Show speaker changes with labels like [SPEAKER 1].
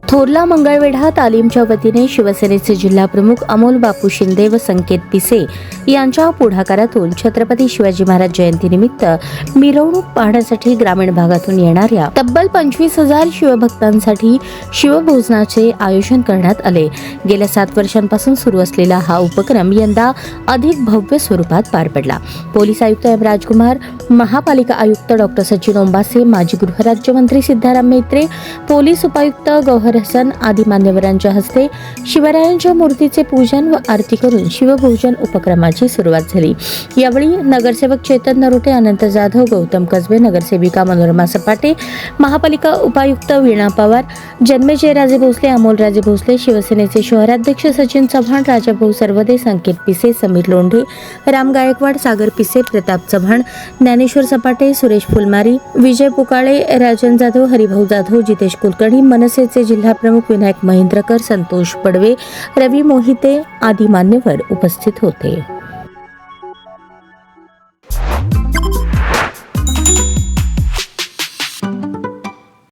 [SPEAKER 1] थोरला मंगळवेढा तालीमच्या वतीने शिवसेनेचे जिल्हाप्रमुख अमोल बापू शिंदे व संकेत पिसे यांच्या पुढाकारातून छत्रपती शिवाजी महाराज जयंतीनिमित्त मिरवणूक पाहण्यासाठी ग्रामीण भागातून येणाऱ्या तब्बल 25,000 शिवभक्तांसाठी शिवभोजनाचे आयोजन करण्यात आले. गेल्या 7 वर्षांपासून सुरू असलेला हा उपक्रम यंदा अधिक भव्य स्वरूपात पार पडला. पोलीस आयुक्त एम राजकुमार, महापालिका आयुक्त डॉक्टर सचिन ओंबासे, माजी गृहराज्यमंत्री सिद्धाराम म्हेत्रे, पोलीस उपायुक्त गौहर हसन आदी मान्यवरांच्या हस्ते शिवरायांच्या मूर्तीचे पूजन व आरती करून शिवभोजन उपक्रमाची सुरुवात झाली. यावेळी नगरसेवक चेतन नरोटे, अनंत जाधव, गौतम कसबे, नगरसेविका मनोरमा सपाटे, महापालिका उपायुक्त वीणा पवार, जन्मेजय राजे भोसले, अमोल राजे भोसले, शिवसेनेचे शहराध्यक्ष सचिन चव्हाण, राजाभाऊ सरवदे, संकेत पिसे, समीर लोंढे, राम गायकवाड, सागर पिसे, प्रताप चव्हाण, ज्ञानेश्वर सपाटे, सुरेश फुलमारी, विजय पुकाळे, राजन जाधव, हरिभाऊ जाधव, जितेश कुलकर्णी, मनसेचे जिल्हाप्रमुख विनायक महेंद्रकर, संतोष पडवे, रवी मोहिते आदी मान्यवर उपस्थित होते.